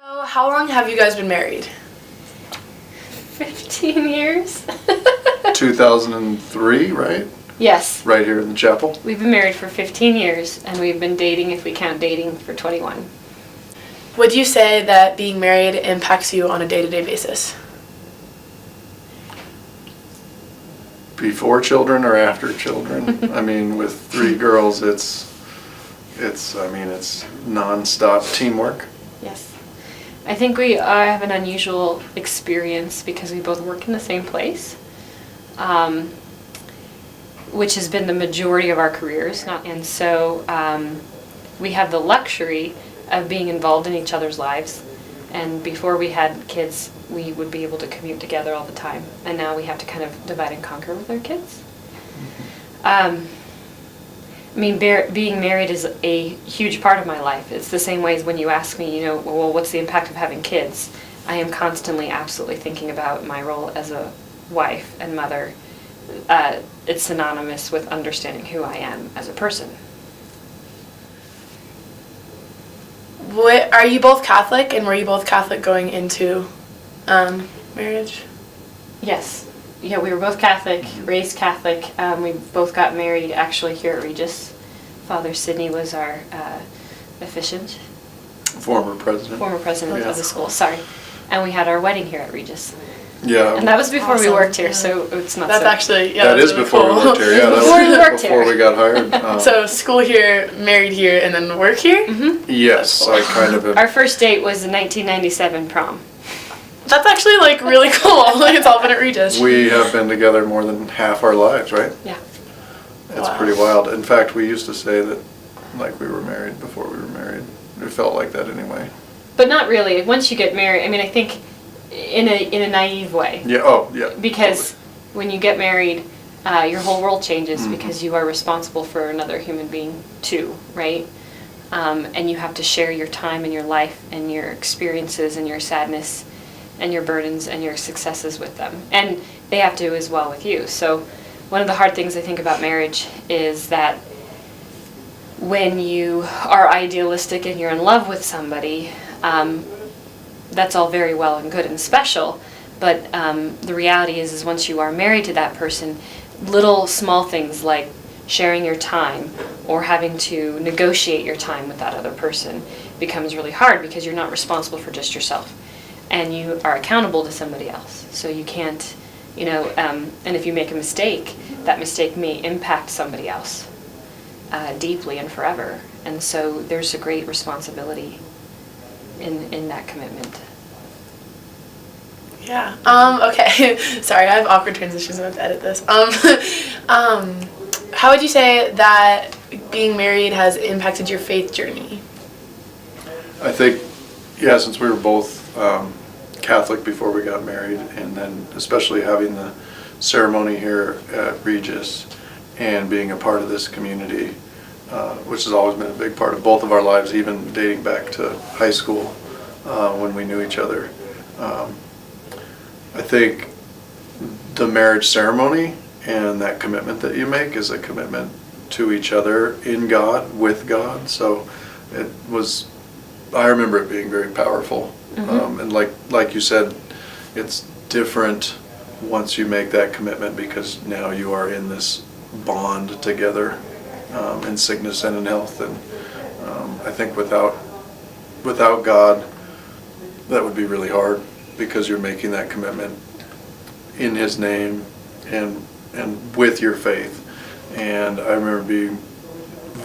So how long have you guys been married? 15 years. 2003, right? Yes. Right here in the chapel. We've been married for 15 years, and we've been dating, if we count dating, for 21. Would you say that being married impacts you on a day-to-day basis? Before children or after children? I mean, with 3 girls, it's non-stop teamwork. Yes. I think we have an unusual experience because we both work in the same place, which has been the majority of our careers. And so we have the luxury of being involved in each other's lives. And before we had kids, we would be able to commute together all the time. And now we have to kind of divide and conquer with our kids. Being married is a huge part of my life. It's the same way as when you ask me, well, what's the impact of having kids? I am constantly, absolutely thinking about my role as a wife and mother. It's synonymous with understanding who I am as a person. Are you both Catholic, and were you both Catholic going into marriage? Yes. Yeah, we were both Catholic, raised Catholic. We both got married actually here at Regis. Father Sidney was our officiant. Former president. Of the school, sorry. And we had our wedding here at Regis. Yeah. And that was before we Awesome. worked here, Yeah. so it's not That's so... actually, yeah. That that's is really before cool. we worked here. Yeah, Before we that worked was before here. we got hired. So school here, married here, and then work here? Mm-hmm. Yes, I kind of. Our first date was the 1997 prom. That's actually really cool. It's all been at Regis. We have been together more than half our lives, right? Yeah. It's Wow. pretty wild. In fact, we used to say that we were married before we were married. It felt like that anyway. But not really. Once you get married, I think in a naive way. Yeah. Oh, yeah. Because when you get married, your whole world changes Mhm. because you are responsible for another human being too, right? And you have to share your time and your life and your experiences and your sadness and your burdens and your successes with them. And they have to as well with you. So one of the hard things I think about marriage is that when you are idealistic and you're in love with somebody, that's all very well and good and special, but the reality is once you are married to that person, little small things like sharing your time or having to negotiate your time with that other person becomes really hard because you're not responsible for just yourself, and you are accountable to somebody else. So you can't, and if you make a mistake, that mistake may impact somebody else deeply and forever. And so there's a great responsibility in that commitment. Yeah. Okay. Sorry, I have awkward transitions. I have to edit this. How would you say that being married has impacted your faith journey? I think, yeah, since we were both Catholic before we got married, and then especially having the ceremony here at Regis and being a part of this community, which has always been a big part of both of our lives, even dating back to high school when we knew each other. I think the marriage ceremony and that commitment that you make is a commitment to each other in God, with God. So I remember it being very powerful. Mm-hmm. And like you said, it's different once you make that commitment because now you are in this bond together in sickness and in health. And I think without God, that would be really hard because you're making that commitment in His name and with your faith. And I remember being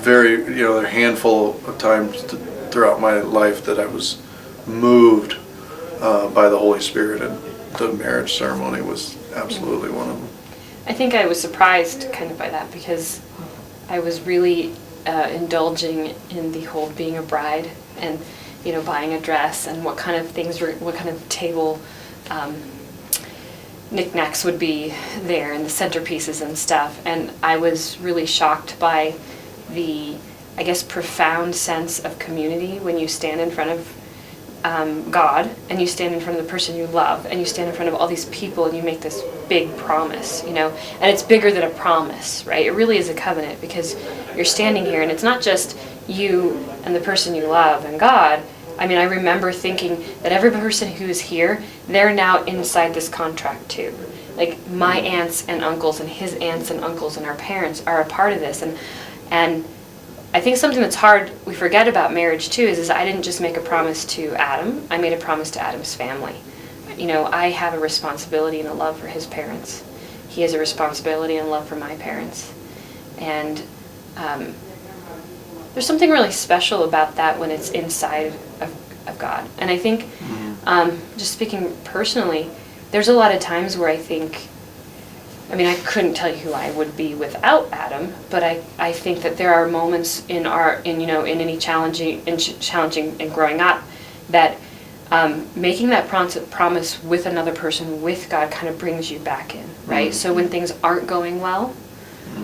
there are a handful of times throughout my life that I was moved by the Holy Spirit, and the marriage ceremony was absolutely one of them. I think I was surprised kind of by that because I was really indulging in the whole being a bride and buying a dress and what kind of table knickknacks would be there and the centerpieces and stuff. And I was really shocked by the, profound sense of community when you stand in front of God and you stand in front of the person you love and you stand in front of all these people and you make this big promise, and it's bigger than a promise, right? It really is a covenant because you're standing here and it's not just you and the person you love and God, I mean, I remember thinking that every person who is here, they're now inside this contract too. Like my aunts and uncles and his aunts and uncles and our parents are a part of this. And I think something that's hard, we forget about marriage too, is I didn't just make a promise to Adam, I made a promise to Adam's family. You know, I have a responsibility and a love for his parents. He has a responsibility and love for my parents. And there's something really special about that when it's inside of God. And I think, just speaking personally, there's a lot of times where I think, I mean, I couldn't tell you who I would be without Adam, but I think that there are moments in any challenging and growing up that making that promise with another person, with God, kind of brings you back in, right? Mm-hmm. So when things aren't going well,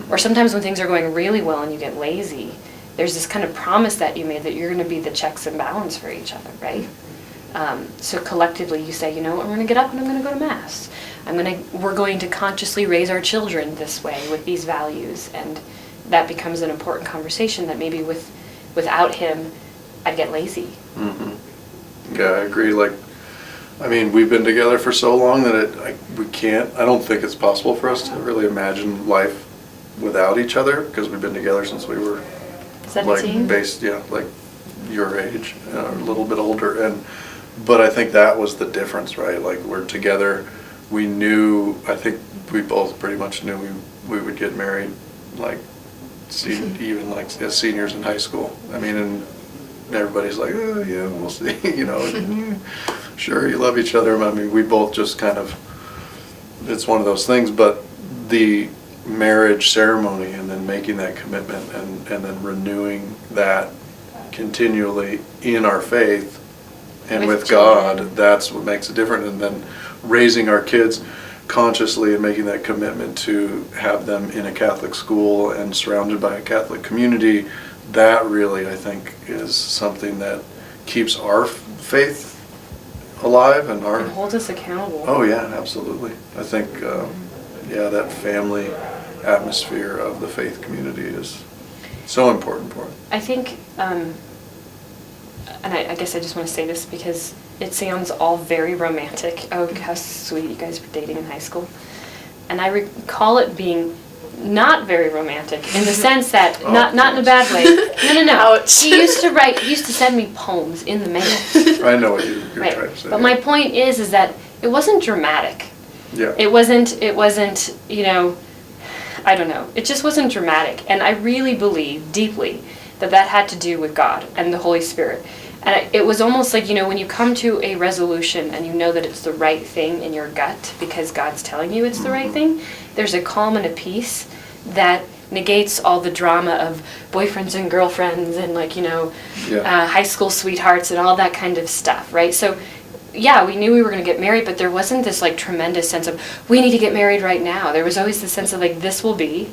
or sometimes when things are going really well and you get lazy, there's this kind of promise that you made that you're going to be the checks and balance for each other, right? So collectively you say, you know what, I'm going to get up and I'm going to go to Mass. We're going to consciously raise our children this way with these values, and that becomes an important conversation that maybe without him, I'd get lazy. Mm-hmm. Yeah, I agree. Like, I mean, we've been together for so long that I don't think it's possible for us to really imagine life without each other, because we've been together since we were 17? like your age, a little bit older, but I think that was the difference, right? Like, we're together, we knew, I think we both pretty much knew we would get married, like, even like as seniors in high school. I mean, and everybody's like, oh yeah, we'll see, you know, sure, you love each other. I mean, we both just kind of, it's one of those things, but the marriage ceremony and then making that commitment and then renewing that continually in our faith and with God, that's what makes it different. And then raising our kids consciously and making that commitment to have them in a Catholic school and surrounded by a Catholic community, that really, I think, is something that keeps our faith alive and holds us accountable. Oh yeah, absolutely. I think that family atmosphere of the faith community is so important for it. I think, and I guess I just want to say this because it sounds all very romantic. Oh, how sweet, you guys were dating in high school. And I recall it being not very romantic in the sense that, not in a bad way. No. Ouch. He used to send me poems in the mail. I know what you're right. trying to say. But my point is that it wasn't dramatic. Yeah. It wasn't, you know, I don't know. It just wasn't dramatic. And I really believe deeply that had to do with God and the Holy Spirit. And it was almost like, you know, when you come to a resolution and you know that it's the right thing in your gut because God's telling you it's the right thing, there's a calm and a peace that negates all the drama of boyfriends and girlfriends and, like, you know, high school sweethearts and all that kind of stuff, right? So, yeah, we knew we were going to get married, but there wasn't this, like, tremendous sense of, we need to get married right now. There was always this sense of, like, this will be,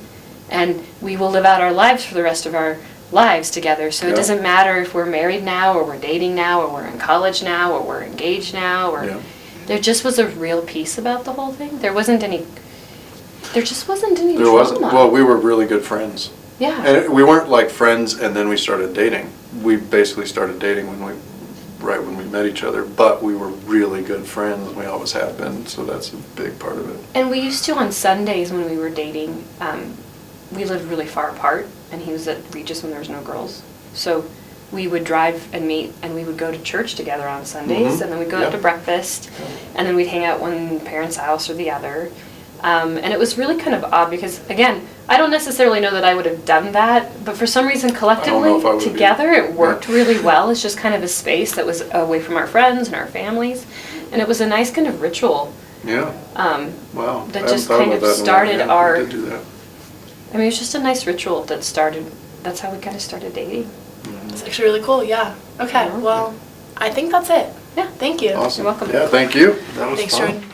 and we will live out our lives for the rest of our lives together. So it doesn't matter if we're married now or we're dating now or we're in college now or we're engaged now or there just was a real peace about the whole thing. There just wasn't any drama. Well, we were really good friends. Yeah. And we weren't like friends and then we started dating. We basically started dating right when we met each other, but we were really good friends. We always have been, so that's a big part of it. And we used to, on Sundays when we were dating, we lived really far apart, and he was at Regis when there was no girls. So we would drive and meet, and we would go to church together on Sundays, and then we'd go out to breakfast, and then we'd hang out one parent's house or the other. And it was really kind of odd because, again, I don't necessarily know that I would have done that, but for some reason collectively, together, it worked really well. It's just kind of a space that was away from our friends and our families, and it was a nice kind of ritual. Yeah. Wow. That just kind of started our... We did do that. I mean, it's just a nice ritual that's how we kind of started dating. It's actually really cool, yeah. Okay, well, I think that's it. Yeah. Thank you. Awesome. You're welcome. Yeah, thank you. That was Thanks, fun. Jordan.